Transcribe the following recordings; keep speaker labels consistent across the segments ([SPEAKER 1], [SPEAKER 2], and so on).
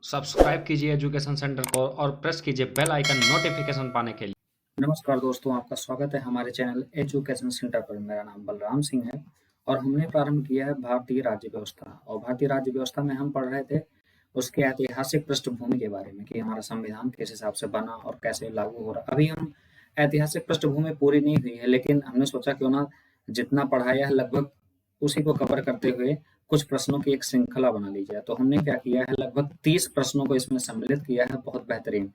[SPEAKER 1] Subscribe कीजिए education centre को और प्रेस कीजिए बेल आइकन नोटिफिकेशन पाने के लिए।
[SPEAKER 2] नमस्कार दोस्तों, आपका स्वागत है हमारे चैनल एजुकेशन सेंटर पर। मेरा नाम बलराम सिंह है और हमने प्रारंभ किया है भारतीय राज्य व्यवस्था। और भारतीय राज्य व्यवस्था में हम पढ़ रहे थे उसके ऐतिहासिक पृष्ठभूमि के बारे में कि हमारा संविधान किस हिसाब से बना और कैसे लागू हो रहा। अभी हम ऐतिहासिक पृष्ठभूमि पूरी नहीं हुई है, लेकिन हमने सोचा क्यों ना जितना पढ़ाया है लगभग उसी को कवर करते हुए कुछ प्रश्नों की एक श्रृंखला बना ली जाए। तो हमने क्या किया है, लगभग 30 प्रश्नों को इसमें सम्मिलित किया है। बहुत बेहतरीन।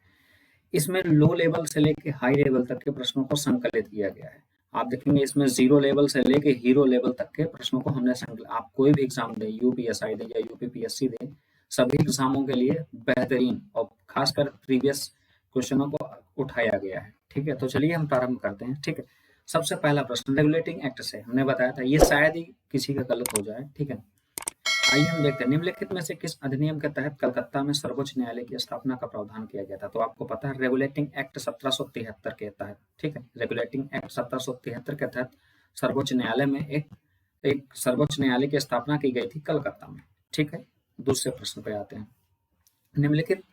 [SPEAKER 2] इसमें लो लेवल से लेके हाई लेवल तक के प्रश्नों को संकलित किया गया है। आप देखेंगे इसमें 0 लेवल से लेके हीरो लेवल तक के प्रश्नों को हमने आप कोई भी एग्जाम दें, यूपीएसआई दें या यूपीपीएससी दें, सभी एग्जामों के लिए बेहतरीन और खासकर प्रीवियस क्वेश्चनों को उठाया गया है। ठीक है, तो चलिए हम प्रारंभ करते हैं। ठीक है, सबसे पहला प्रश्न रेगुलेटिंग एक्ट से हमने बताया था, ये शायद ही किसी का गलत हो जाए। ठीक है, आइए हम देखते हैं निम्नलिखित में से किस अधिनियम के तहत कलकत्ता में सर्वोच्च न्यायालय की स्थापना का प्रावधान किया गया था। तो आपको पता है रेगुलेटिंग एक्ट 1773 के तहत। ठीक है, रेगुलेटिंग एक्ट 1773 के तहत सर्वोच्च न्यायालय में एक एक सर्वोच्च न्यायालय की स्थापना की गई थी कलकत्ता में। ठीक है, दूसरे प्रश्न पे आते हैं। निम्नलिखित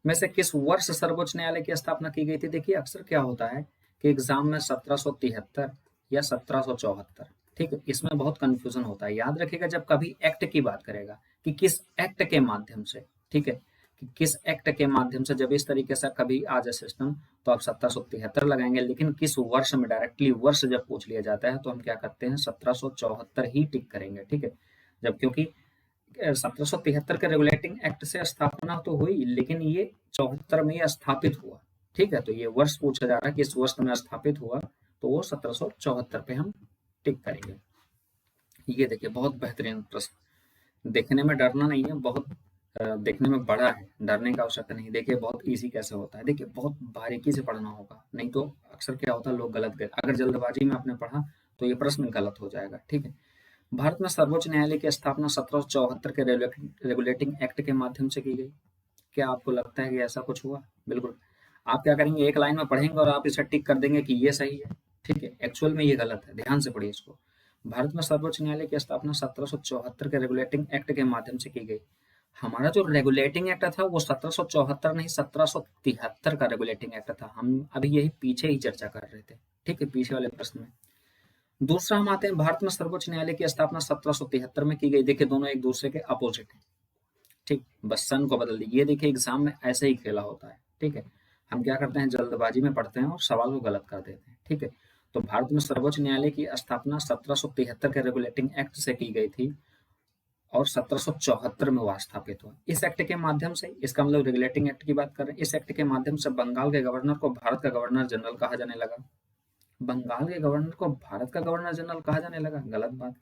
[SPEAKER 2] में से किस वर्ष सर्वोच्च न्यायालय की स्थापना की गई थी। देखिए अक्सर क्या होता है कि एग्जाम में 1773 या 1774, ठीक है, इसमें बहुत कंफ्यूजन होता है। याद रखिएगा जब कभी एक्ट की बात करेगा कि किस एक्ट के माध्यम से, ठीक है, कि किस एक्ट के माध्यम से, जब इस तरीके से कभी आ जाए सिस्टम तो आप 1773 लगाएंगे। लेकिन किस वर्ष में डायरेक्टली वर्ष जब पूछ लिया जाता है तो हम क्या करते हैं, 1774 ही टिक करेंगे। ठीक है, जब क्योंकि 1773 के रेगुलेटिंग एक्ट से स्थापना तो हुई, लेकिन ये 74 में ये स्थापित हुआ। ठीक है, तो ये वर्ष पूछा जा रहा है कि इस वर्ष में स्थापित हुआ, तो वो 1774 पे हम टिक करेंगे। ये देखिए बहुत बेहतरीन प्रश्न, देखने में डरना नहीं है, बहुत देखने में बड़ा है, डरने का आवश्यकता नहीं। देखिए बहुत इजी कैसे होता है, देखिए बहुत बारीकी से पढ़ना होगा, नहीं तो अक्सर क्या होता है लोग गलत गए, अगर जल्दबाजी में आपने पढ़ा तो ये प्रश्न गलत हो जाएगा। ठीक है, भारत में सर्वोच्च न्यायालय की स्थापना 1774 के रेगुलेटिंग एक्ट के माध्यम से की गई। क्या आपको लगता है कि ऐसा कुछ हुआ? बिल्कुल। आप क्या करेंगे, एक लाइन में पढ़ेंगे और आप इसे टिक कर देंगे कि ये सही है। ठीक है, एक्चुअल में ये गलत है, ध्यान से पढ़िए इसको। भारत में सर्वोच्च न्यायालय की स्थापना 1774 के रेगुलेटिंग एक्ट के माध्यम से की गई। हमारा जो रेगुलेटिंग एक्ट था वो 1774 नहीं, 1773 का रेगुलेटिंग एक्ट था। हम अभी यही पीछे ही चर्चा कर रहे थे। ठीक है, पीछे वाले प्रश्न में। दूसरा हम आते हैं, भारत में सर्वोच्च न्यायालय की स्थापना 1773 में की गई। देखिए दोनों एक दूसरे के अपोजिट है। ठीक, बस सन को बदल दी। ये देखिए एग्जाम में ऐसे ही खेला होता है। ठीक है, हम क्या करते हैं, जल्दबाजी में पढ़ते हैं और सवाल को गलत कर देते हैं। ठीक है, तो भारत में सर्वोच्च न्यायालय की स्थापना 1773 के रेगुलेटिंग एक्ट से की गई थी और 1774 में वह स्थापित हुआ। इस एक्ट के माध्यम से, इसका मतलब रेगुलेटिंग एक्ट की बात कर रहे हैं, इस एक्ट के माध्यम से बंगाल के गवर्नर को भारत का गवर्नर जनरल कहा जाने लगा। बंगाल के गवर्नर को भारत का गवर्नर जनरल कहा जाने लगा, गलत बात।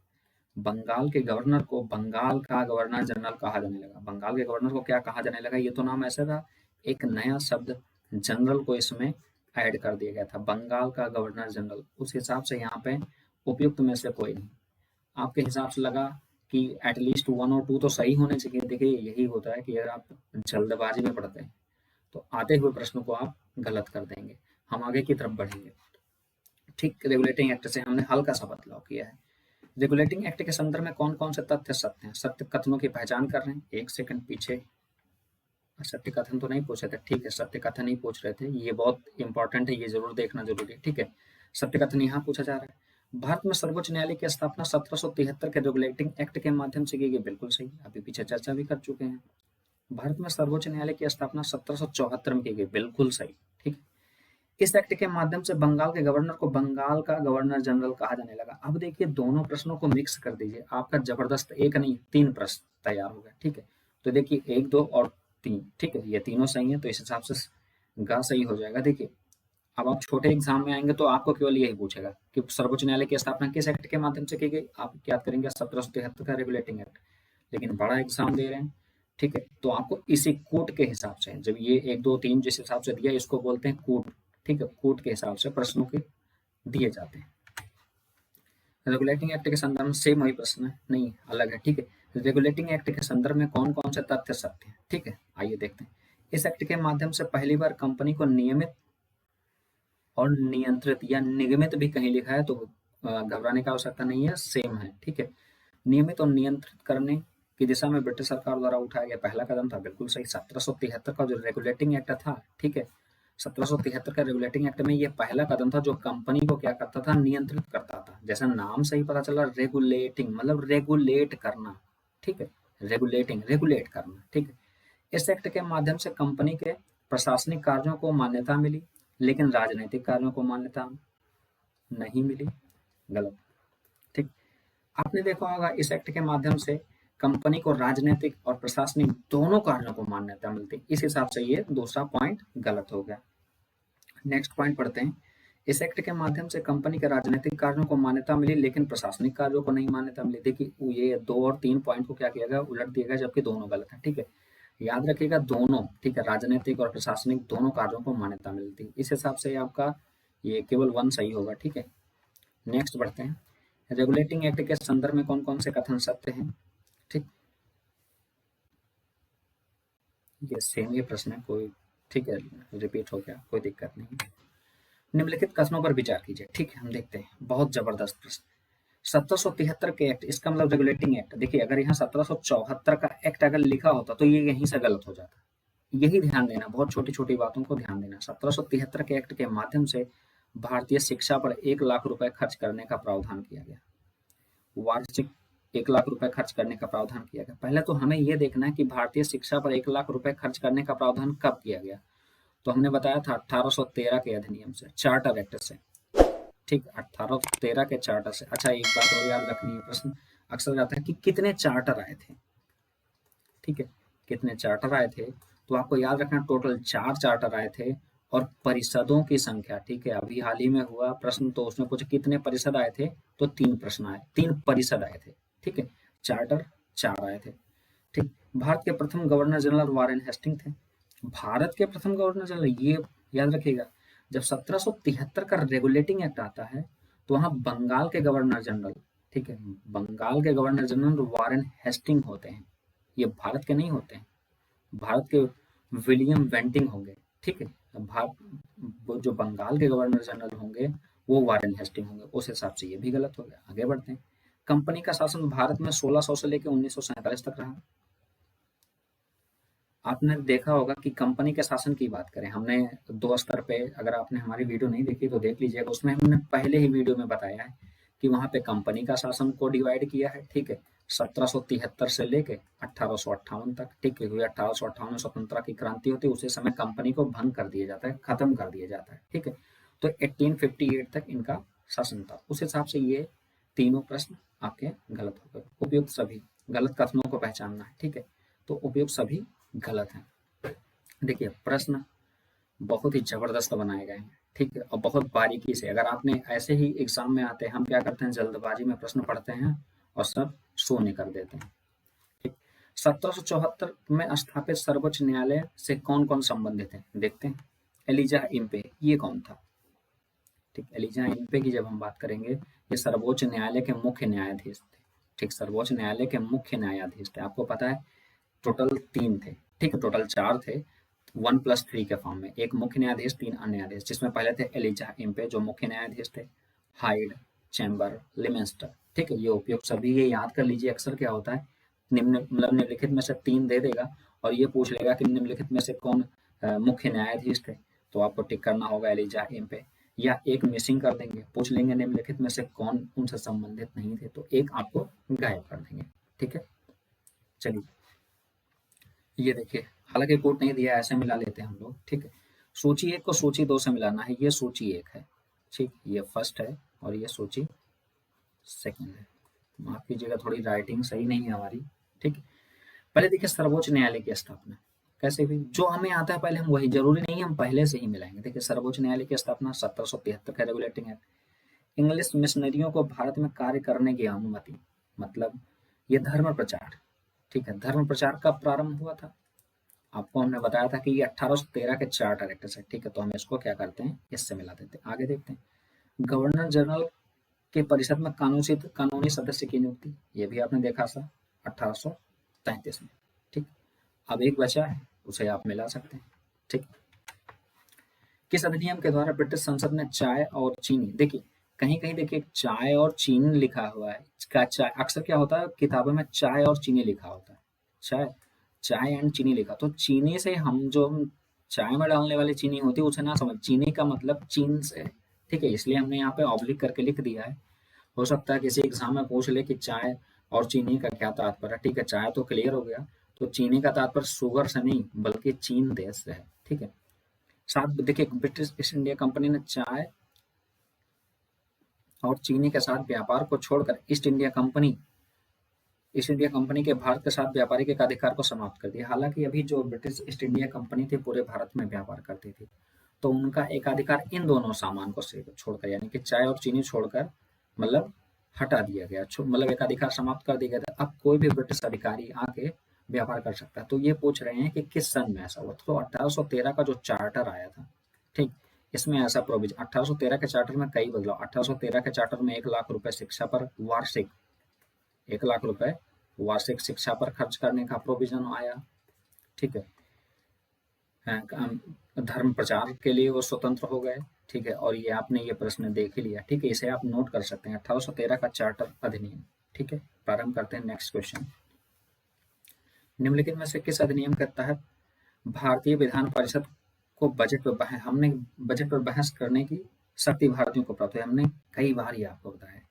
[SPEAKER 2] बंगाल के गवर्नर को बंगाल का गवर्नर जनरल कहा जाने लगा। बंगाल के गवर्नर को क्या कहा जाने लगा, ये तो नाम ऐसे था, एक नया शब्द जनरल को इसमें ऐड कर दिया गया था, बंगाल का गवर्नर जनरल। उस हिसाब से यहाँ पे उपयुक्त में से कोई नहीं। आपके हिसाब से लगा कि एटलीस्ट 1 और 2 तो सही होने चाहिए। देखिए यही होता है कि अगर आप जल्दबाजी में पढ़ते हैं तो आते हुए प्रश्नों को आप गलत कर देंगे। हम आगे की तरफ बढ़ेंगे। ठीक, रेगुलेटिंग एक्ट से हमने हल्का सा बदलाव किया है। रेगुलेटिंग एक्ट के संदर्भ में कौन कौन से तथ्य सत्य हैं, सत्य कथनों की पहचान कर रहे हैं। एक सेकंड पीछे, सत्य कथन तो नहीं पूछ रहे थे। ठीक है, सत्य कथन ही पूछ रहे थे, ये बहुत इंपॉर्टेंट है, ये जरूर देखना जरूरी है। ठीक है, सत्य कथन यहाँ पूछा जा रहा है। भारत में सर्वोच्च न्यायालय की स्थापना 1773 के रेगुलेटिंग एक्ट के माध्यम से की गई, बिल्कुल सही, अभी पीछे चर्चा भी कर चुके हैं। भारत में सर्वोच्च न्यायालय की स्थापना 1774 में की गई, बिल्कुल सही। ठीक, इस एक्ट के माध्यम से बंगाल के गवर्नर को बंगाल का गवर्नर जनरल कहा जाने लगा। अब देखिए दोनों प्रश्नों को मिक्स कर दीजिए, आपका जबरदस्त एक नहीं 3 प्रश्न तैयार हो गए। ठीक है, तो देखिए 1, 2 और 3। ठीक है, ये तीनों सही है, तो इस हिसाब से गा सही हो जाएगा। देखिए अब आप छोटे एग्जाम में आएंगे तो आपको केवल यही पूछेगा कि सर्वोच्च न्यायालय की स्थापना किस एक्ट के माध्यम से की गई, आप क्या करेंगे 1773 का रेगुलेटिंग एक्ट। लेकिन बड़ा एग्जाम दे रहे हैं, ठीक है, तो आपको इसी कोड के हिसाब से, जब ये 1, 2, 3 जिस हिसाब से दिया इसको बोलते हैं कोड। ठीक है, कोड के हिसाब से प्रश्नों के दिए जाते हैं। रेगुलेटिंग एक्ट के संदर्भ में सेम वही प्रश्न है, नहीं अलग है। ठीक है, रेगुलेटिंग एक्ट के संदर्भ में कौन कौन से तथ्य सत्य हैं। ठीक है, आइए देखते हैं। इस एक्ट के माध्यम से पहली बार कंपनी को नियमित और नियंत्रित या निगमित भी कहीं लिखा है तो घबराने की आवश्यकता नहीं है, सेम है। ठीक है, नियमित और नियंत्रित करने की दिशा में ब्रिटिश सरकार द्वारा उठाया गया पहला कदम था। बिल्कुल सही। 1773 का जो रेगुलेटिंग एक्ट था, ठीक है, 1773 का रेगुलेटिंग एक्ट में ये पहला कदम था जो कंपनी को क्या करता था, नियंत्रित करता था। जैसा नाम से ही पता चला, रेगुलेटिंग मतलब रेगुलेट करना, ठीक है, रेगुलेटिंग रेगुलेट करना, ठीक है। इस एक्ट के माध्यम से कंपनी के प्रशासनिक कार्यों को मान्यता मिली, लेकिन राजनीतिक कार्यों को मान्यता नहीं मिली। गलत, ठीक। आपने देखा होगा इस एक्ट के माध्यम से कंपनी को राजनीतिक और प्रशासनिक दोनों कार्यों को मान्यता मिलती। इस हिसाब से ये दूसरा पॉइंट गलत हो गया। नेक्स्ट पॉइंट पढ़ते हैं। इस एक्ट के माध्यम से कंपनी के राजनीतिक कार्यों को मान्यता मिली, लेकिन प्रशासनिक कार्यों को नहीं मान्यता मिली। देखिए ये 2 और 3 पॉइंट को क्या किया गया, उलट दिया गया, जबकि दोनों गलत है, ठीक है। याद रखिएगा दोनों, ठीक है, राजनीतिक और प्रशासनिक दोनों कार्यों को मान्यता मिलती। इस हिसाब से आपका ये केवल 1 सही होगा, ठीक है। नेक्स्ट बढ़ते हैं। रेगुलेटिंग एक्ट के संदर्भ में कौन कौन से कथन सत्य हैं, ठीक। ये सेम ये प्रश्न है, कोई, ठीक है, रिपीट हो गया, कोई दिक्कत नहीं। निम्नलिखित कथनों पर विचार कीजिए, ठीक है। हम देखते हैं, बहुत जबरदस्त प्रश्न। 1773 के एक्ट, इसका मतलब रेगुलेटिंग एक्ट। देखिए अगर यहाँ 1774 का एक्ट अगर लिखा होता तो ये यहीं से गलत हो जाता। यही ध्यान देना, बहुत छोटी छोटी बातों को ध्यान देना। 1773 के एक्ट के माध्यम से भारतीय शिक्षा पर 1 लाख रुपए खर्च करने का प्रावधान किया गया। वार्षिक 1 लाख रुपए खर्च करने का प्रावधान किया गया। पहले तो हमें यह देखना है कि भारतीय शिक्षा पर 1 लाख रुपए खर्च करने का प्रावधान कब किया गया। तो हमने बताया था 1813 के अधिनियम से, चार्टर एक्ट से, ठीक, 1813 के चार्टर से। अच्छा एक बात और याद रखनी है, प्रश्न अक्सर आता है कि कितने चार्टर आए थे, ठीक है, कितने चार्टर आए थे। तो आपको याद रखना टोटल 4 चार्टर आए थे और परिषदों की संख्या, ठीक है, अभी हाल ही में हुआ प्रश्न तो उसमें पूछा कितने परिषद आए थे, तो 3 प्रश्न आए, 3 परिषद आए थे, ठीक है, चार्टर 4 आए थे, ठीक। भारत के प्रथम गवर्नर जनरल वारेन हेस्टिंग थे। भारत के प्रथम गवर्नर जनरल, ये याद रखिएगा, जब 1773 का रेगुलेटिंग एक्ट आता है तो वहां बंगाल के गवर्नर जनरल, ठीक है, बंगाल के गवर्नर जनरल वारेन हेस्टिंग होते हैं। ये भारत के नहीं होते हैं, भारत के विलियम बेंटिंग होंगे, ठीक है। वो जो बंगाल के गवर्नर जनरल होंगे वो वारेन हेस्टिंग होंगे। उस हिसाब से ये भी गलत हो गया। आगे बढ़ते हैं। कंपनी का शासन भारत में 1600 से लेकर 1947 तक रहा। आपने देखा होगा कि कंपनी के शासन की बात करें, हमने 2 स्तर पे, अगर आपने हमारी वीडियो नहीं देखी तो देख लीजिएगा, उसमें हमने पहले ही वीडियो में बताया है कि वहां पे कंपनी का शासन को डिवाइड किया है, ठीक है, 1773 से लेके 1858 तक, ठीक है, क्योंकि 1858 में स्वतंत्रता की क्रांति होती है, उसी समय कंपनी को भंग कर दिया जाता है, खत्म कर दिया जाता है, ठीक है। तो 1858 तक इनका शासन था। उस हिसाब से ये तीनों प्रश्न आपके गलत हो गए। उपयुक्त सभी, गलत कथनों को पहचानना है, ठीक है, तो उपयुक्त सभी गलत है। देखिए प्रश्न बहुत ही जबरदस्त बनाए गए हैं, ठीक है, और बहुत बारीकी से। अगर आपने ऐसे ही एग्जाम में आते हैं, हम क्या करते हैं जल्दबाजी में प्रश्न पढ़ते हैं और सब शून्य कर देते हैं, ठीक। 1774 में स्थापित सर्वोच्च न्यायालय से कौन कौन संबंधित है, देखते हैं। एलिजा इम्पे, ये कौन था, ठीक, एलिजा इम्पे की जब हम बात करेंगे, ये सर्वोच्च न्यायालय के मुख्य न्यायाधीश थे, ठीक, सर्वोच्च न्यायालय के मुख्य न्यायाधीश थे। आपको पता है टोटल 3 थे, ठीक है, टोटल 4 थे, 1+3 के फॉर्म में, एक मुख्य न्यायाधीश, 3 अन्य न्यायाधीश, जिसमें पहले थे एलिजा इम्पे जो मुख्य न्यायाधीश थे, हाइड, चैम्बर, लिमेंस्टर, ठीक है, ये उपयोग सभी ये याद कर लीजिए। अक्सर क्या होता है निम्न मतलब निम्नलिखित में से 3 दे देगा और ये पूछ लेगा कि निम्नलिखित में से कौन मुख्य न्यायाधीश थे, तो आपको टिक करना होगा एलिजा इम्पे, या एक मिसिंग कर देंगे, पूछ लेंगे निम्नलिखित में से कौन उनसे संबंधित नहीं थे, तो एक आपको गायब कर देंगे, ठीक है। चलिए ये देखिए, हालांकि कोड नहीं दिया, ऐसे मिला लेते हैं हम लोग, ठीक है। सूची 1 को सूची 2 से मिलाना है, ये सूची 1 है, ठीक, ये फर्स्ट है और ये सूची सेकंड है। माफ कीजिएगा थोड़ी राइटिंग सही नहीं है हमारी, ठीक है। पहले देखिए सर्वोच्च न्यायालय की स्थापना कैसे हुई, जो हमें आता है पहले हम वही, जरूरी नहीं है हम पहले से ही मिलाएंगे। देखिए सर्वोच्च न्यायालय की स्थापना 1773 का रेगुलेटिंग एक्ट। इंग्लिश मिशनरियों को भारत में कार्य करने की अनुमति, मतलब ये धर्म प्रचार, ठीक है, धर्म प्रचार कब प्रारंभ हुआ था, आपको हमने बताया था कि ये 1813 के चार्टर एक्ट से, ठीक है, तो हम इसको क्या करते हैं, इससे मिला देते हैं। आगे देखते हैं। गवर्नर जनरल के परिषद में कानूनी सदस्य की नियुक्ति, ये भी आपने देखा था 1833 में, ठीक। अब एक बचा है, उसे आप मिला सकते हैं, ठीक। किस अधिनियम के द्वारा ब्रिटिश संसद ने चाय और चीनी, देखिए कहीं कहीं देखिए चाय और चीनी लिखा हुआ है। चाय अक्सर क्या होता है किताबों में चाय और चीनी लिखा होता है, चाय चाय एंड चीनी लिखा, तो चीनी से हम जो हम चाय में डालने वाली चीनी होती है उसे ना समझ, चीनी का मतलब चीन से है, ठीक है, इसलिए हमने यहाँ पे ऑब्लिक करके लिख दिया है। हो सकता है किसी एग्जाम में पूछ ले कि चाय और चीनी का क्या तात्पर्य है, ठीक है, चाय तो क्लियर हो गया, तो चीनी का तात्पर्य शुगर से नहीं बल्कि चीन देश से है, ठीक है। साथ देखिए ब्रिटिश ईस्ट इंडिया कंपनी ने चाय और चीनी के साथ व्यापार को छोड़कर ईस्ट इंडिया कंपनी के भारत के साथ व्यापारिक एकाधिकार को समाप्त कर दिया। हालांकि अभी जो ब्रिटिश ईस्ट इंडिया कंपनी थी पूरे भारत में व्यापार करती थी, तो उनका एकाधिकार इन दोनों सामान को छोड़कर यानी कि चाय और चीनी छोड़कर मतलब हटा दिया गया, मतलब एकाधिकार समाप्त कर दिया गया था। अब कोई भी ब्रिटिश अधिकारी आके व्यापार कर सकता है। तो ये पूछ रहे हैं कि किस सन में ऐसा हुआ, तो 1813 का जो चार्टर आया था, ठीक, इसमें ऐसा प्रोविजन 1813 के चार्टर में कई बदलाव। 1813 के चार्टर में 1 लाख रुपए शिक्षा पर वार्षिक 1 लाख रुपए वार्षिक शिक्षा पर खर्च करने का प्रोविजन आया, ठीक है। धर्म प्रचार के लिए वो स्वतंत्र हो गए, ठीक है, और ये आपने ये प्रश्न देख ही लिया, ठीक है, इसे आप नोट कर सकते हैं 1813 का चार्टर अधिनियम, ठीक है। प्रारंभ करते हैं नेक्स्ट क्वेश्चन। निम्नलिखित में से किस अधिनियम के तहत भारतीय विधान परिषद को हमने बजट पर बहस करने की शक्ति भारतीयों को प्राप्त हुई। हमने कई बार ये आपको बताया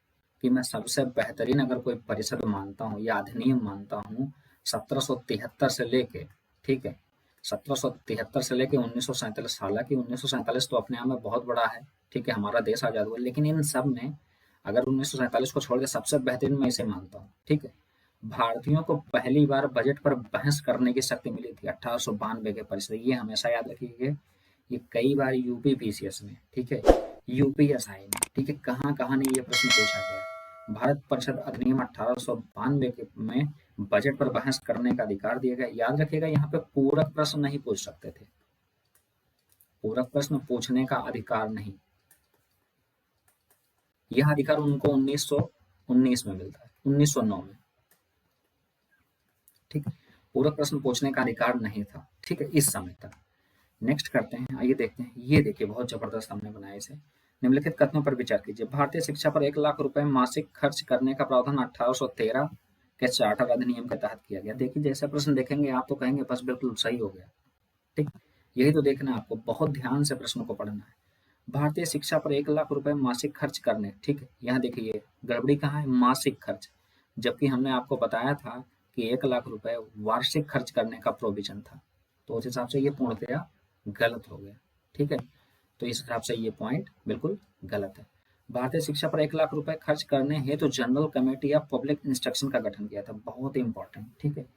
[SPEAKER 2] कि मैं सबसे बेहतरीन अगर कोई परिषद मानता हूँ या अधिनियम मानता हूँ 1773 से लेके, ठीक है, 1773 से लेके 1947, हालांकि 1947 तो अपने आप में बहुत बड़ा है, ठीक है, हमारा देश आजाद हुआ, लेकिन इन सब में अगर 1947 को छोड़ के सबसे बेहतरीन मैं इसे मानता हूँ, ठीक है। भारतीयों को पहली बार बजट पर बहस करने की शक्ति मिली थी 1892 के परिषद, ये हमेशा याद रखिए, ये कई बार यूपी पीसीएस में, ठीक है, यूपीएसआई में, ठीक है, कहाँ कहाँ नहीं ये प्रश्न पूछा गया। भारत परिषद अधिनियम 1892 में बजट पर बहस करने का अधिकार दिया गया। याद रखिएगा यहाँ पे पूरक प्रश्न नहीं पूछ सकते थे, पूरक प्रश्न पूछने का अधिकार नहीं, यह अधिकार उनको 1919 में मिलता है, 1909 में, ठीक है, पूरक प्रश्न पूछने का अधिकार नहीं था, ठीक है, इस समय तक। नेक्स्ट करते हैं, आइए देखते हैं, ये देखिए बहुत जबरदस्त हमने बनाया इसे। निम्नलिखित कथनों पर विचार कीजिए। भारतीय शिक्षा पर 1 लाख रुपए मासिक खर्च करने का प्रावधान 1813 के चार्टर अधिनियम के तहत किया गया। देखिए जैसे प्रश्न देखेंगे आप तो कहेंगे बस बिल्कुल सही हो गया, ठीक, यही तो देखना है आपको, बहुत ध्यान से प्रश्न को पढ़ना है। भारतीय शिक्षा पर 1 लाख रुपए मासिक खर्च करने, ठीक है, यहाँ देखिए गड़बड़ी कहाँ है, मासिक खर्च, जबकि हमने आपको बताया था कि 1 लाख रुपए वार्षिक खर्च करने का प्रोविजन था, तो उस हिसाब से ये पूर्णतया गलत हो गया, ठीक है, तो इस हिसाब से ये पॉइंट बिल्कुल गलत है। भारतीय शिक्षा पर 1 लाख रुपए खर्च करने हेतु जनरल कमेटी या पब्लिक इंस्ट्रक्शन का गठन किया था, बहुत इंपॉर्टेंट, ठीक है।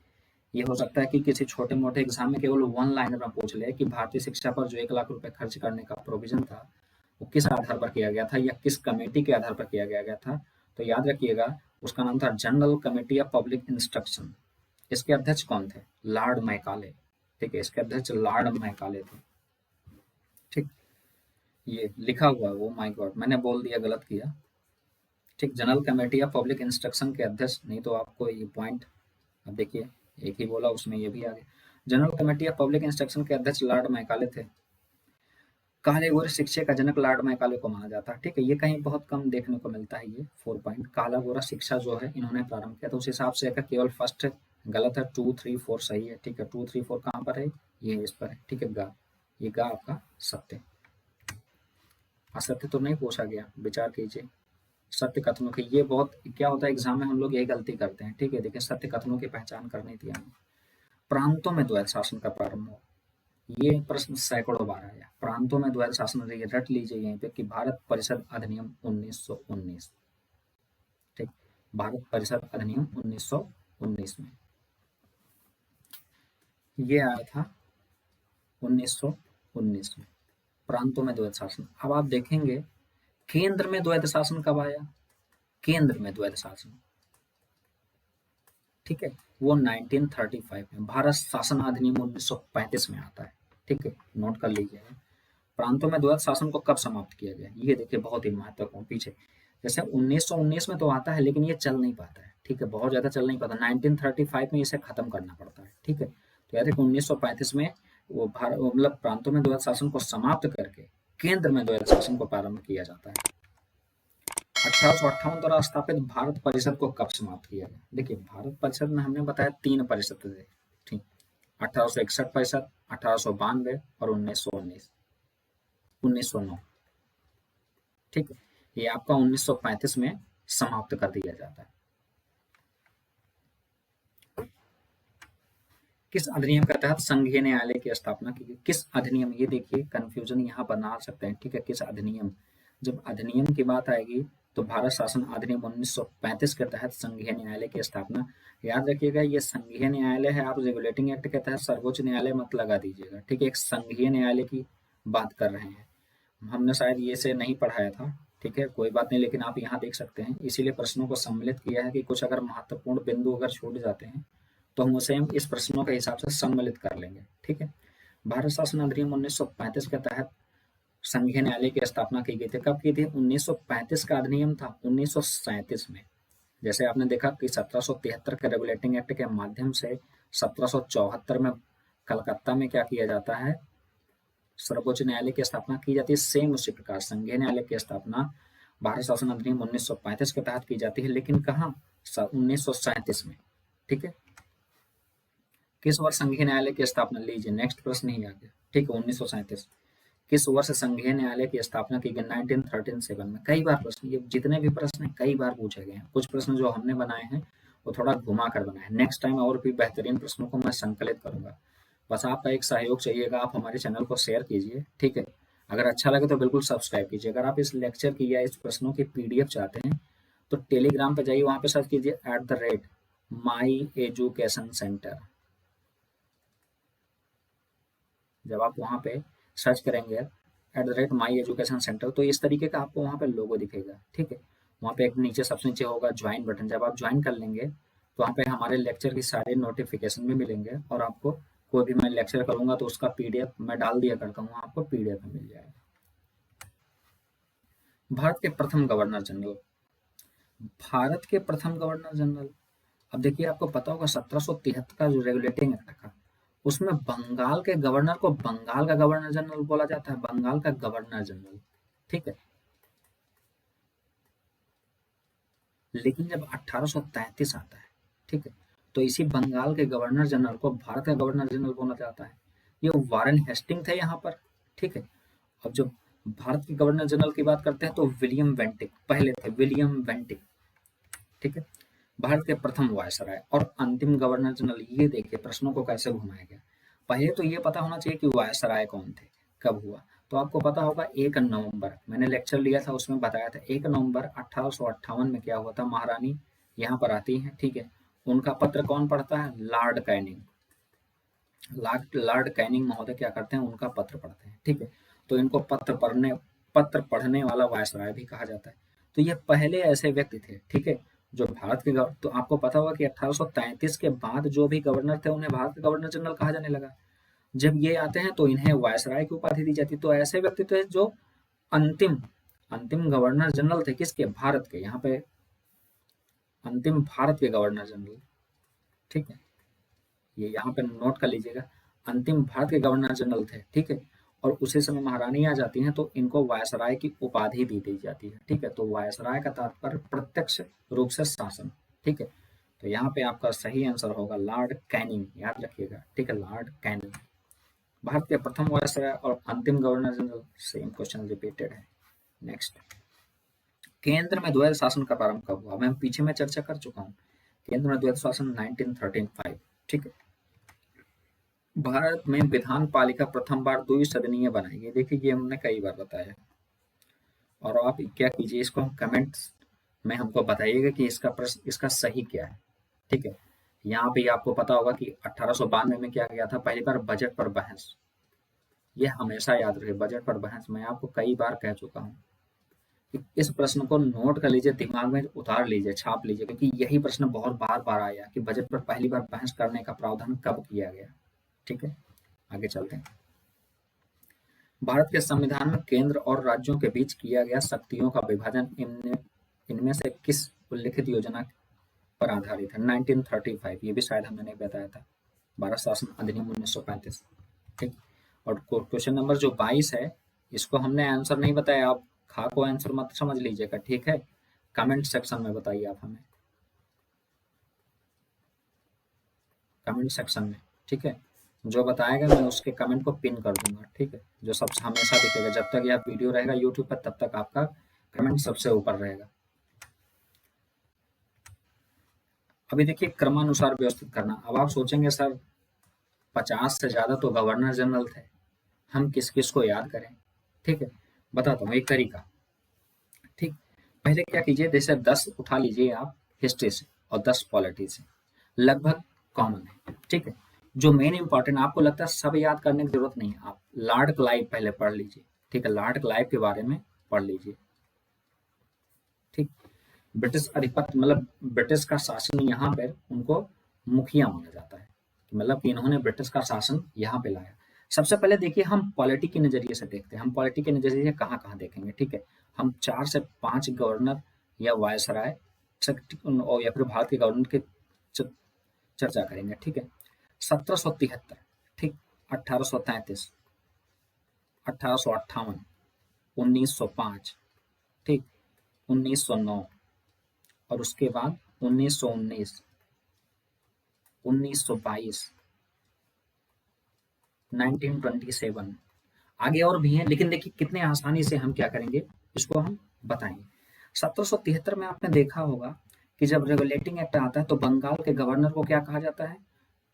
[SPEAKER 2] ये हो सकता है कि किसी छोटे मोटे एग्जाम में केवल 1 लाइनर में पूछ ले कि भारतीय शिक्षा पर जो 1 लाख रुपए खर्च करने का प्रोविजन था वो किस आधार पर किया गया था या किस कमेटी के आधार पर किया गया था। तो याद रखिएगा उसका नाम था जनरल कमेटी या पब्लिक इंस्ट्रक्शन। इसके अध्यक्ष कौन थे, लॉर्ड मैकाले, ठीक है, इसके अध्यक्ष लॉर्ड मैकाले थे, ठीक, ये लिखा हुआ है वो, माय गॉड मैंने बोल दिया, गलत किया, ठीक, जनरल कमेटी या पब्लिक इंस्ट्रक्शन के अध्यक्ष, नहीं तो आपको ये पॉइंट, अब देखिए एक ही बोला उसमें ये भी आ गया। जनरल कमेटी या पब्लिक इंस्ट्रक्शन के अध्यक्ष लॉर्ड मैकाले थे। काले गोरे शिक्षा का जनक लॉर्ड मैकाले को माना जाता है, ठीक है, ये कहीं बहुत कम देखने को मिलता है, ये 4 पॉइंट काला गोरा शिक्षा जो है इन्होंने प्रारंभ किया, तो उस हिसाब से केवल फर्स्ट गलत है, 2 3 4 सही है, ठीक है, 2 3 4 कहाँ पर है, ये इस पर है, ठीक है, गा, ये गा आपका सत्य, असत्य तो नहीं पूछा गया, विचार कीजिए। सत्य कथनों की, ये बहुत क्या होता है एग्जाम में हम लोग यही गलती करते हैं, ठीक है, देखिए सत्य कथनों की पहचान करनी थी हमें। प्रांतों में द्वैध शासन का प्रारंभ हो, ये प्रश्न सैकड़ों बार आया, प्रांतों में द्वैध शासन, रट लीजिए यहीं पे कि भारत परिषद अधिनियम 1919, ठीक, भारत परिषद अधिनियम 1919 में ये आया था, 1919 में प्रांतों में द्वैध शासन। अब आप देखेंगे केंद्र में द्वैध शासन कब आया, केंद्र में द्वैध शासन, ठीक है, वो 1935 में, भारत शासन अधिनियम 1935 में आता है, ठीक है, नोट कर लीजिए। प्रांतों में द्वैध शासन को कब समाप्त किया गया, ये देखिए बहुत ही महत्वपूर्ण, पीछे जैसे 1919 में तो आता है लेकिन ये चल नहीं पाता है, ठीक है, बहुत ज्यादा चल नहीं पाता, 1935 में इसे खत्म करना पड़ता है, ठीक है, तो याद रखिए 1935 में वो भारत मतलब प्रांतों में द्वैध शासन को समाप्त करके केंद्र में द्वैध शासन को प्रारंभ किया जाता है। 1858 द्वारा स्थापित भारत परिषद को कब समाप्त किया गया? देखिए, भारत परिषद में हमने बताया 3 परिषद थे, ठीक, 1861 परिषद, 1892 और 1919, 1909, ठीक है। ये आपका 1935 में समाप्त कर दिया जाता है। किस अधिनियम के तहत संघीय न्यायालय की स्थापना की गई? किस अधिनियम? ये देखिए, कंफ्यूजन यहाँ बना सकते हैं, ठीक है। किस अधिनियम? जब अधिनियम की बात आएगी तो भारत शासन अधिनियम 1935 के तहत संघीय न्यायालय की स्थापना। याद रखिएगा, ये संघीय न्यायालय है, आप रेगुलेटिंग एक्ट के तहत सर्वोच्च न्यायालय मत लगा दीजिएगा, ठीक है। एक संघीय न्यायालय की बात कर रहे हैं, हमने शायद ये से नहीं पढ़ाया था, ठीक है, कोई बात नहीं, लेकिन आप यहाँ देख सकते हैं, इसीलिए प्रश्नों को सम्मिलित किया है कि कुछ अगर महत्वपूर्ण बिंदु अगर छूट जाते हैं तो हम उसे इस प्रश्नों के हिसाब से सम्मिलित कर लेंगे, ठीक है। भारत शासन अधिनियम 1935 के तहत संघीय न्यायालय की स्थापना की गई थी। कब की थी? 1935 का अधिनियम था 1937 में। जैसे आपने देखा कि 1773 के रेगुलेटिंग एक्ट के माध्यम से 1774 में कलकत्ता में क्या किया जाता है? सर्वोच्च न्यायालय की स्थापना की जाती है। सेम उसी प्रकार संघीय न्यायालय की स्थापना भारत शासन अधिनियम 1935 के तहत की जाती है, लेकिन कहाँ? 1937 में, ठीक है। किस वर्ष संघीय न्यायालय की स्थापना? लीजिए, नेक्स्ट प्रश्न ही आ गया, ठीक है, 1937। किस वर्ष संघीय न्यायालय की स्थापना की गई? 1937 में। कई बार प्रश्न, ये जितने भी प्रश्न हैं कई बार पूछे गए हैं। कुछ प्रश्न जो हमने बनाए हैं वो थोड़ा घुमा कर बनाए हैं। नेक्स्ट टाइम और भी बेहतरीन प्रश्नों को मैं संकलित करूंगा। बस आपका एक सहयोग चाहिएगा, आप हमारे चैनल को शेयर कीजिए, ठीक है। अगर अच्छा लगे तो बिल्कुल सब्सक्राइब कीजिए। अगर आप इस लेक्चर की या इस प्रश्नों की पीडीएफ चाहते हैं तो टेलीग्राम पे जाइए, वहां पे सर्च कीजिए @MyEducationCenter। जब आप वहां पे सर्च करेंगे @MyEducationCenter तो इस तरीके का आपको वहां पे लोगो दिखेगा, ठीक है। वहां पे एक नीचे सबसे नीचे होगा ज्वाइन बटन। जब आप ज्वाइन कर लेंगे तो वहां पे हमारे लेक्चर की सारे नोटिफिकेशन भी मिलेंगे और आपको कोई भी मैं लेक्चर करूंगा तो उसका पीडीएफ मैं डाल दिया करता हूँ, आपको पीडीएफ में मिल जाएगा। भारत के प्रथम गवर्नर जनरल। भारत के प्रथम गवर्नर जनरल, अब देखिए, आपको पता होगा 1773 का जो रेगुलेटिंग एक्ट था उसमें बंगाल के गवर्नर को बंगाल का गवर्नर जनरल बोला जाता है, बंगाल का गवर्नर जनरल, ठीक है। लेकिन जब 1833 आता है, ठीक है, तो इसी बंगाल के गवर्नर जनरल को भारत का गवर्नर जनरल बोला जाता है। ये वारेन हेस्टिंग थे यहाँ पर, ठीक है। अब जब भारत के गवर्नर जनरल की बात करते हैं तो विलियम वेंटिक पहले थे, विलियम वेंटिक, ठीक है। भारत के प्रथम वायसराय और अंतिम गवर्नर जनरल, ये देखिए प्रश्नों को कैसे घुमाया गया। पहले तो ये पता होना चाहिए कि वायसराय कौन थे, कब हुआ। तो आपको पता होगा 1 नवंबर, मैंने लेक्चर लिया था उसमें बताया था, 1 नवंबर 1858 में क्या हुआ था? महारानी यहाँ पर आती हैं, ठीक है। उनका पत्र कौन पढ़ता है? Lord Canning. लॉर्ड कैनिंग महोदय क्या करते हैं? उनका पत्र पढ़ते हैं, ठीक है। तो इनको पत्र पढ़ने वाला वायसराय भी कहा जाता है। तो ये पहले ऐसे व्यक्ति थे, ठीक है, जो भारत के तो आपको पता होगा कि 1833 के बाद जो भी गवर्नर थे उन्हें भारत के गवर्नर जनरल कहा जाने लगा। जब ये आते हैं तो इन्हें वायसराय की उपाधि दी जाती। तो ऐसे व्यक्ति थे जो अंतिम अंतिम गवर्नर जनरल थे, किसके? भारत के। यहाँ पे अंतिम भारत के गवर्नर जनरल, ठीक है, ये यहाँ पे नोट कर लीजिएगा, अंतिम भारत के गवर्नर जनरल थे, ठीक है। और उसी समय महारानी आ जाती हैं तो इनको वायसराय की उपाधि दी जाती है, ठीक है। तो वायसराय का तात्पर्य प्रत्यक्ष रूप से शासन, ठीक है। तो यहाँ पे आपका सही आंसर होगा लॉर्ड कैनिंग, याद रखिएगा, ठीक है, लॉर्ड कैनिंग। भारत के प्रथम वायसराय और अंतिम governor general, same question repeated है। नेक्स्ट, केंद्र में द्वैध शासन का प्रारंभ कब हुआ? मैं पीछे में चर्चा कर चुका हूँ। केंद्र में द्वैध शासन 1935, ठीक है। भारत में विधान पालिका प्रथम बार द्विसदनीय बनाई गई। देखिए, ये हमने कई बार बताया। और आप क्या कीजिए, इसको हम कमेंट्स में हमको बताइएगा कि इसका प्रश्न, इसका सही क्या है, ठीक है। यहाँ पे आपको पता होगा कि 1892 में क्या किया था? पहली बार बजट पर बहस। ये हमेशा याद रहे, बजट पर बहस मैं आपको कई बार कह चुका हूँ कि इस प्रश्न को नोट कर लीजिए, दिमाग में उतार लीजिए, छाप लीजिए, क्योंकि यही प्रश्न बहुत बार बार आया कि बजट पर पहली बार बहस करने का प्रावधान कब किया गया, ठीक है। आगे चलते हैं। भारत के संविधान में केंद्र और राज्यों के बीच किया गया शक्तियों का विभाजन इनमें से किस उल्लिखित योजना पर आधारित है? 1935, ये भी शायद हमने नहीं बताया था, भारत शासन अधिनियम 1935, ठीक। और क्वेश्चन नंबर जो 22 है, इसको हमने आंसर नहीं बताया, आप खा को आंसर मत समझ लीजिएगा, ठीक है। कमेंट सेक्शन में बताइए आप हमें, कमेंट सेक्शन में, ठीक है। जो बताएगा मैं उसके कमेंट को पिन कर दूंगा, ठीक है। जो सबसे हमेशा दिखेगा, जब तक यह वीडियो रहेगा यूट्यूब पर तब तक आपका कमेंट सबसे ऊपर रहेगा। अभी देखिए क्रमानुसार व्यवस्थित करना। अब आप सोचेंगे सर 50 से ज्यादा तो गवर्नर जनरल थे, हम किस किस को याद करें, ठीक है। बताता हूँ एक तरीका, ठीक। पहले क्या कीजिए, जैसे 10 उठा लीजिए आप हिस्ट्री से और 10 पॉलिटी से, लगभग कॉमन है, ठीक है। जो मेन इंपॉर्टेंट आपको लगता है सब याद करने की जरूरत नहीं है, आप लॉर्ड क्लाइव पहले पढ़ लीजिए, ठीक है। लॉर्ड क्लाइव के बारे में पढ़ लीजिए, ठीक। ब्रिटिश अधिपत्य मतलब ब्रिटिश का शासन यहाँ पर उनको मुखिया माना जाता है, मतलब कि इन्होंने ब्रिटिश का शासन यहाँ पे लाया। सबसे पहले देखिए हम पॉलिटी के नजरिए से देखते हैं, हम पॉलिटी के नजरिए से कहाँ कहाँ देखेंगे, ठीक है। हम 4 से 5 गवर्नर या वायसराय और या फिर भारत के गवर्नर की चर्चा करेंगे, ठीक है। 1773, ठीक। 1833, 1858, 1905, ठीक। 1909 और उसके बाद 1919, 1922, 1927, आगे और भी हैं, लेकिन देखिए कितने आसानी से हम क्या करेंगे, इसको हम बताएंगे। 1773 में आपने देखा होगा कि जब रेगुलेटिंग एक्ट आता है तो बंगाल के गवर्नर को क्या कहा जाता है,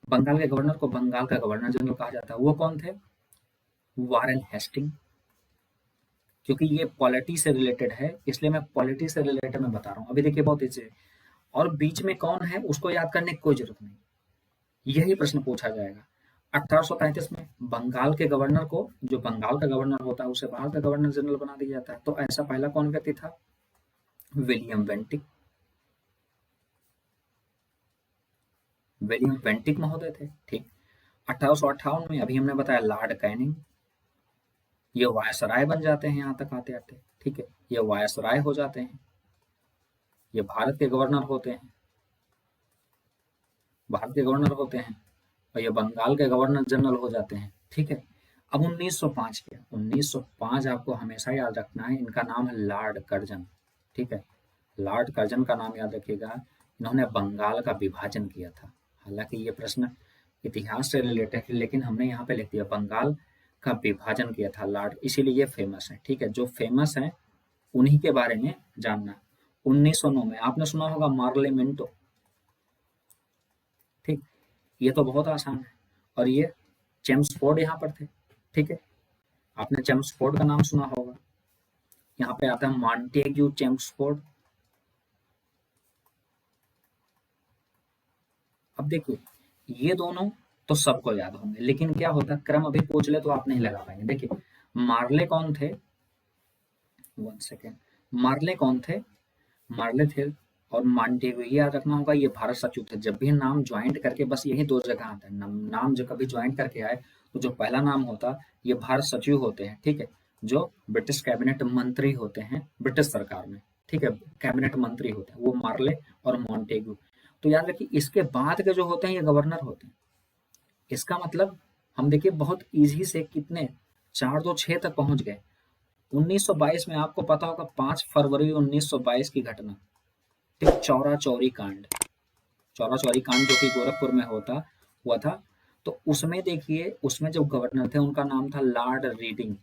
[SPEAKER 2] बंगाल के गवर्नर को बंगाल का गवर्नर जनरल कहा जाता है। वो कौन थे, वारेन हेस्टिंग। क्योंकि ये पॉलिटी से रिलेटेड है इसलिए मैं पॉलिटी से रिलेटेड में बता रहा हूँ। अभी देखिए बहुत इजी है, और बीच में कौन है उसको याद करने की कोई जरूरत नहीं, यही प्रश्न पूछा जाएगा। 1835 में बंगाल के गवर्नर को, जो बंगाल का गवर्नर होता है उसे भारत का गवर्नर जनरल बना दिया जाता है। तो ऐसा पहला कौन व्यक्ति था, विलियम बेंटिक, विलियम बेंटिक महोदय थे, ठीक। 1858 में अभी हमने बताया लॉर्ड कैनिंग, ये वायसराय बन जाते हैं यहाँ तक आते आते, ठीक है। ये वायसराय हो जाते हैं, ये भारत के गवर्नर होते हैं, भारत के गवर्नर होते हैं, और ये बंगाल के गवर्नर जनरल हो जाते हैं, ठीक है। अब 1905 के 1905 आपको हमेशा याद रखना है, इनका नाम है लॉर्ड कर्जन, ठीक है। लॉर्ड कर्जन का नाम याद रखिएगा, इन्होंने बंगाल का विभाजन किया था। हालांकि ये प्रश्न इतिहास से रिलेटेड है लेकिन हमने यहाँ पे लिख दिया बंगाल का विभाजन किया था लॉर्ड, इसीलिए ये फेमस है, ठीक है। जो फेमस है उन्हीं के बारे में जानना। 1909 में आपने सुना होगा मार्ले मिंटो, ठीक। ये तो बहुत आसान है, और ये चेम्सफोर्ड यहाँ पर थे, ठीक है। आपने चेम्सफोर्ड का नाम सुना होगा, यहाँ पे आता है मॉन्टेग्यू चेम्सफोर्ड। अब देखिए ये दोनों तो सबको याद होंगे, लेकिन क्या होता है क्रम अभी पूछ ले तो आप नहीं लगा पाएंगे। देखिए मार्ले कौन थे, 1 सेकेंड, मार्ले कौन थे, मार्ले थे और मॉन्टेग्यू, ये याद रखना होगा ये भारत सचिव थे। जब भी नाम ज्वाइंट करके बस यही 2 जगह आता है, नाम जो कभी ज्वाइंट करके आए तो जो पहला नाम होता ये भारत सचिव होते हैं, ठीक है। जो ब्रिटिश कैबिनेट मंत्री होते हैं ब्रिटिश सरकार में, ठीक है, कैबिनेट मंत्री होते हैं वो मार्ले और मॉन्टेग्यू। तो याद रखिए इसके बाद के जो होते हैं ये गवर्नर होते हैं। इसका मतलब हम देखिए बहुत इजी से कितने 4 2 6 तक पहुंच गए। 1922 में आपको पता होगा 5 फरवरी 1922 की घटना, ठीक, चौरा चौरी कांड, चौरा चौरी कांड जो कि गोरखपुर में होता हुआ था। तो उसमें देखिए उसमें जो गवर्नर थे उनका नाम था लॉर्ड रीडिंग,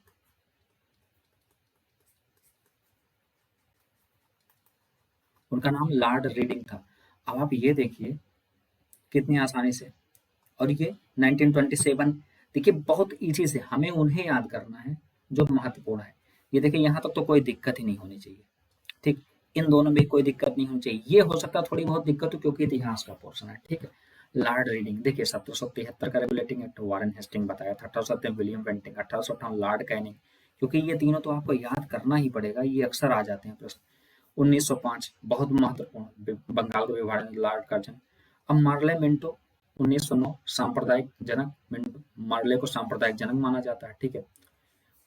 [SPEAKER 2] उनका नाम लॉर्ड रीडिंग था। अब आप ये देखिए कितनी आसानी से, और ये 1927, देखिए बहुत इजी से हमें उन्हें याद करना है जो महत्वपूर्ण है। ये देखिए यहाँ तक तो कोई दिक्कत ही नहीं होनी चाहिए, ठीक। इन दोनों में कोई दिक्कत नहीं होनी चाहिए, ये हो सकता है थोड़ी बहुत दिक्कत हो क्योंकि इतिहास का पोर्शन है, ठीक है। लॉर्ड रीडिंग देखिए 1773 का रेगुलेटिंग एक्ट वारेन हेस्टिंग बताया था, 1870 विलियम बेंटिंग, 1858 लॉर्ड कैनिंग, क्योंकि ये तीनों तो आपको याद करना ही पड़ेगा, ये अक्सर आ जाते हैं प्रश्न। 1905 बहुत महत्वपूर्ण, बंगाल का विभाजन लॉर्ड कर्जन। अब मार्ले मिंटो 1909 सांप्रदायिक जनक, मिंटो मार्ले को सांप्रदायिक जनक माना जाता है, ठीक है।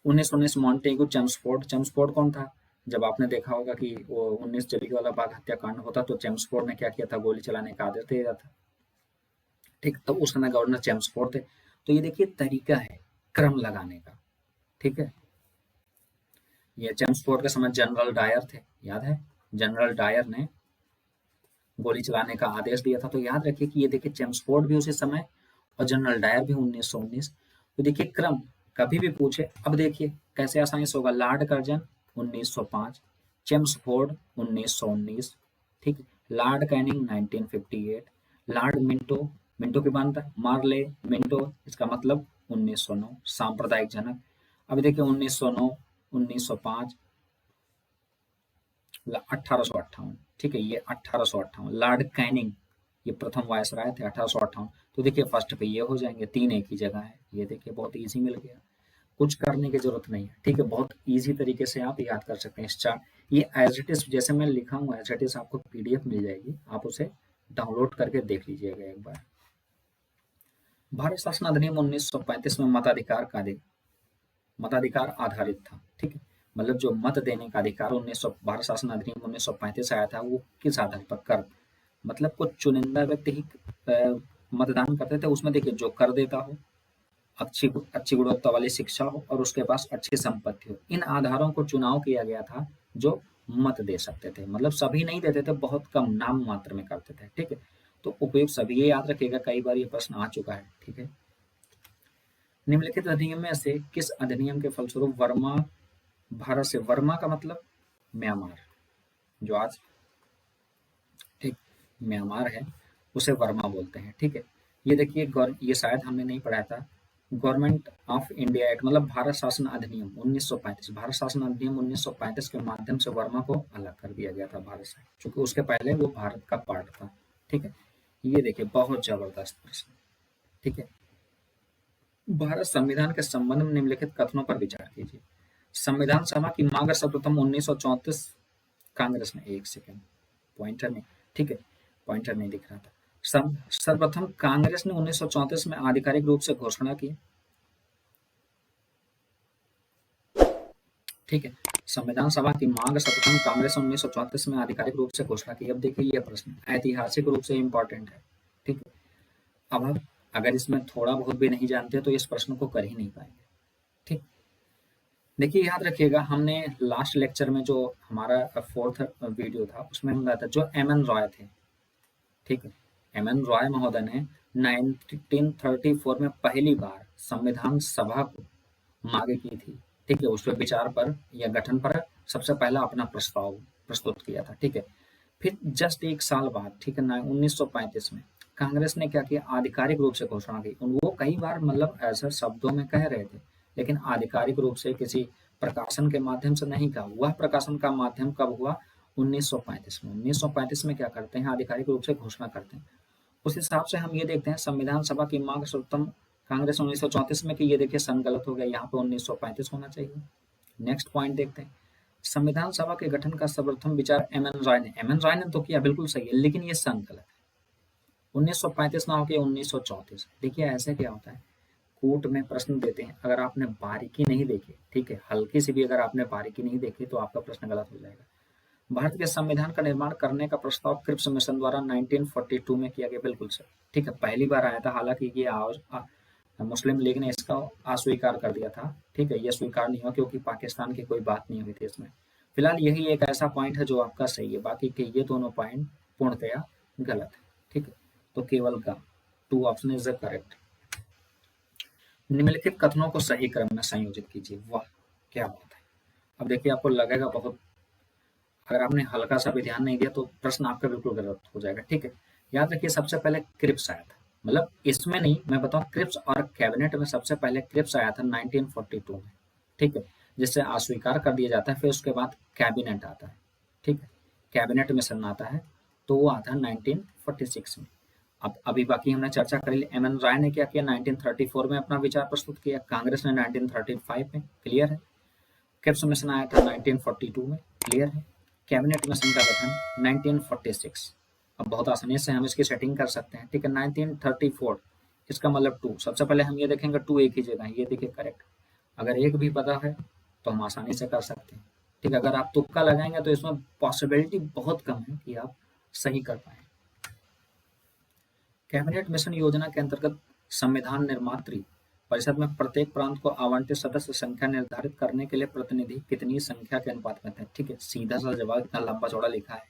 [SPEAKER 2] 1919 मॉन्टेगू चेम्सफोर्ड, चेम्सफोर्ड कौन था, जब आपने देखा होगा कि वो 19 जलियांवाला बाग हत्याकांड होता तो चेम्सफोर्ड ने क्या किया था, गोली चलाने का आदेश दिया था, ठीक। तो उस समय गवर्नर चेम्सफोर्ड थे। तो ये देखिए तरीका है क्रम लगाने का, ठीक है। ये चेम्सफोर्ड के समय जनरल डायर थे, याद है, जनरल डायर ने गोली चलाने का आदेश दिया था। तो याद रखिए कि ये देखिए चेम्सफोर्ड भी उसी समय और जनरल डायर भी 1919। तो देखिए क्रम कभी भी पूछे, अब देखिए कैसे आसानी से होगा। लॉर्ड कर्जन 1905, चेम्सफोर्ड 1919, ठीक है, Lord Canning 1958, Lord Minto, Minto की बनता है मार्ले मिंटो, इसका मतलब 1909, सांप्रदायिक जनक। अब देखिए 1909, 1905, 1858, ठीक है, ये 1858, लॉर्ड कैनिंग ये प्रथम वायसराय थे 1858। तो देखिए फर्स्ट पे ये हो जाएंगे, तीन एक ही जगह है, ये देखिए बहुत इजी मिल गया, कुछ करने की जरूरत नहीं है, ठीक है, बहुत इजी तरीके से आप याद कर सकते हैं इस चार्ट। ये एज इट इज जैसे मैं लिखा हूँ एज इट इज आपको पीडीएफ मिल जाएगी, आप उसे डाउनलोड करके देख लीजिएगा एक बार। भारत शासन अधिनियम 1935 में मताधिकार आधारित था, ठीक है, मतलब जो मत देने का अधिकार 1900 भारत शासन अधिनियम 1935 आया था, वो किस आधार पर? कर, मतलब कुछ चुनिंदा व्यक्ति ही मतदान करते थे। उसमें देखिए जो कर देता हो, अच्छी अच्छी गुणवत्ता वाली शिक्षा हो और उसके पास अच्छी संपत्ति हो, इन आधारों को चुनाव किया गया था जो मत दे सकते थे। मतलब सभी नहीं देते थे, बहुत कम नाम मात्र में करते थे, ठीक है। तो उपयुक्त सभी, ये याद रखिएगा, कई बार ये प्रश्न आ चुका है, ठीक है। निम्नलिखित अधिनियम में से किस अधिनियम के फलस्वरूप वर्मा भारत से, वर्मा का मतलब म्यांमार, जो आज ठीक म्यांमार है उसे वर्मा बोलते हैं, ठीक है। ये देखिए ये शायद हमने नहीं पढ़ा था, गवर्नमेंट ऑफ इंडिया एक्ट मतलब भारत शासन अधिनियम 1935, भारत शासन अधिनियम 1935 के माध्यम से वर्मा को अलग कर दिया गया था भारत से, क्योंकि उसके पहले वो भारत का पार्ट था, ठीक है। ये देखिए बहुत जबरदस्त प्रश्न, ठीक है। भारत संविधान के संबंध में निम्नलिखित कथनों पर विचार कीजिए। संविधान सभा की मांग सर्वप्रथम 1934 कांग्रेस ने, एक सेकेंड पॉइंटर नहीं, ठीक है, पॉइंटर नहीं दिख रहा था। सर्वप्रथम कांग्रेस ने 1934 में आधिकारिक रूप से घोषणा की, ठीक है। संविधान सभा की मांग सर्वप्रथम कांग्रेस ने 1934 में आधिकारिक रूप से घोषणा की। अब देखिए ये प्रश्न ऐतिहासिक रूप से इंपॉर्टेंट है, ठीक है। अब हम अगर इसमें थोड़ा बहुत भी नहीं जानते तो इस प्रश्न को कर ही नहीं पाएंगे, ठीक। देखिए याद रखिएगा, हमने लास्ट लेक्चर में जो हमारा फोर्थ वीडियो था उसमें हम बताया था जो एम.एन. रॉय थे, ठीक है, एम.एन. रॉय महोदय ने 1934 में पहली बार संविधान सभा को मांगे की थी, ठीक है, उस पर विचार पर या गठन पर सबसे पहला अपना प्रस्ताव प्रस्तुत किया था, ठीक है। फिर जस्ट एक साल बाद, ठीक है, 1935 में कांग्रेस ने क्या किया, आधिकारिक रूप से घोषणा की। वो कई बार मतलब ऐसे शब्दों में कह रहे थे, लेकिन आधिकारिक रूप से किसी प्रकाशन के माध्यम से नहीं कहा। वह प्रकाशन का माध्यम कब हुआ? 1935 में। 1935 में क्या करते हैं, आधिकारिक रूप से घोषणा करते हैं। उस हिसाब से हम ये देखते हैं संविधान सभा की मांग सर्वोत्तम कांग्रेस 1934 में की, ये देखिए सन गलत हो गया, यहाँ पे 1935 होना चाहिए। नेक्स्ट पॉइंट देखते हैं, संविधान सभा के गठन का सर्वप्रथम विचार एम.एन. रॉय ने, एम.एन. रॉय ने तो किया, बिल्कुल सही है, लेकिन ये सन गलत है, 1935 ना होकर 1934। देखिए ऐसे क्या होता है, कोर्ट में प्रश्न देते हैं, अगर आपने बारीकी नहीं देखी, ठीक है, हल्की सी भी अगर आपने बारीकी नहीं देखी तो आपका प्रश्न गलत हो जाएगा। भारत के संविधान का निर्माण करने का प्रस्ताव क्रिप्स मिशन द्वारा 1942 में किया गया, बिल्कुल सर, ठीक है, पहली बार आया था, हालांकि ये मुस्लिम लीग ने इसका अस्वीकार कर दिया था, ठीक है, ये स्वीकार नहीं हुआ क्योंकि पाकिस्तान की कोई बात नहीं हुई थी इसमें। फिलहाल यही एक ऐसा पॉइंट है जो आपका सही है, बाकी के ये दोनों पॉइंट पूर्णतया गलत है, ठीक है। तो केवल का 2 ऑप्शन इज द करेक्ट। निम्नलिखित कथनों को सही क्रम में संयोजित कीजिए। वाह क्या बात है। अब देखिए आपको लगेगा बहुत, अगर आपने हल्का सा भी ध्यान नहीं दिया तो प्रश्न आपका बिल्कुल गलत हो जाएगा, ठीक है। याद रखिए सबसे पहले क्रिप्स आया था, मतलब इसमें नहीं, मैं बताऊं क्रिप्स और कैबिनेट में सबसे पहले क्रिप्स आया था 1942 में, ठीक है, जिससे अस्वीकार कर दिया जाता है। फिर उसके बाद कैबिनेट आता है, ठीक है, कैबिनेट मिशन आता है, तो वो आता है 1946 में। अब अभी बाकी हमने चर्चा कर ली, एम.एन. राय ने क्या किया, 1934 में अपना विचार प्रस्तुत किया, कांग्रेस ने 1935 में, क्लियर है। क्रिप्स मिशन आया था 1942 में, क्लियर है। कैबिनेट मिशन का गठन 1946। अब बहुत आसानी से हम इसकी सेटिंग कर सकते हैं, ठीक है। 1934 इसका मतलब 2, सबसे पहले हम ये देखेंगे 2 एक ही जगह है, ये देखिए करेक्ट। अगर एक भी पता है तो हम आसानी से कर सकते हैं, ठीक है। अगर आप तुक्का लगाएंगे तो इसमें पॉसिबिलिटी बहुत कम है कि आप सही कर पाए। कैबिनेट मिशन योजना के अंतर्गत संविधान निर्मात्री परिषद में प्रत्येक प्रांत को आवंटित सदस्य संख्या निर्धारित करने के लिए प्रतिनिधि कितनी संख्या के अनुपात में थे। ठीक है, सीधा सा जवाब इतना लंबा चौड़ा लिखा है।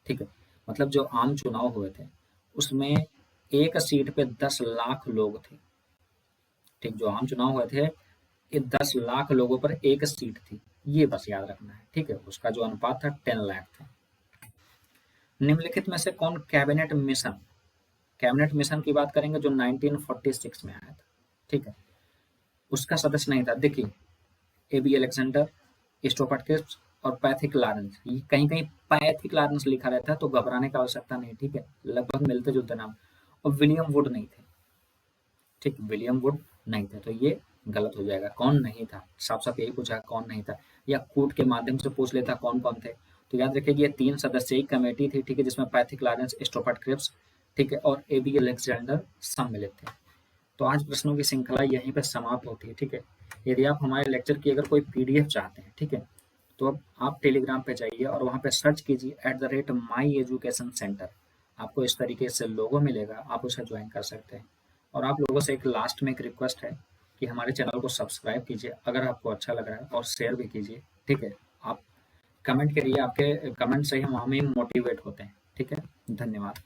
[SPEAKER 2] ठीक है, मतलब जो आम चुनाव हुए थे उसमें एक सीट पे 10 लाख लोग थे। ठीक, जो आम चुनाव हुए थे ये 10 लाख लोगों पर एक सीट थी, ये बस याद रखना है। ठीक है, उसका जो अनुपात था 10 लाख था। निम्नलिखित में से कौन कैबिनेट मिशन की बात करेंगे जो 1946 में आया था। ठीक है, उसका सदस्य नहीं था। देखिए, एबी अलेक्जेंडर, स्टोफर्ड क्रिप्स और पैथिक लॉरेंस। ये कहीं कहीं पैथिक लॉरेंस लिखा रहता है तो घबराने की आवश्यकता नहीं। ठीक है, लगभग मिलते जुलते नाम। और विलियम वुड नहीं थे। ठीक, विलियम वुड नहीं थे, तो ये गलत हो जाएगा। कौन नहीं था, साफ साफ यही पूछा कौन नहीं था, या कूट के माध्यम से पूछ लेता कौन कौन थे। तो याद रखिए कि ये 3 सदस्यीय कमेटी थी। ठीक है, जिसमें पैथिक लॉरेंस, स्टोफर्ड क्रिप्स, ठीक है, और एबी अलेक्जेंडर सम्मिलित थे। तो आज प्रश्नों की श्रृंखला यहीं पे समाप्त होती है। ठीक है, यदि आप हमारे लेक्चर की अगर कोई पीडीएफ चाहते हैं, ठीक है, तो अब आप टेलीग्राम पे जाइए और वहाँ पे सर्च कीजिए @माई एजुकेशन सेंटर। आपको इस तरीके से लोगो मिलेगा, आप उसे ज्वाइन कर सकते हैं। और आप लोगों से एक लास्ट में एक रिक्वेस्ट है कि हमारे चैनल को सब्सक्राइब कीजिए अगर आपको अच्छा लग रहा है, और शेयर भी कीजिए। ठीक है, आप कमेंट करिए, आपके कमेंट से ही हम मोटिवेट होते हैं। ठीक है, धन्यवाद।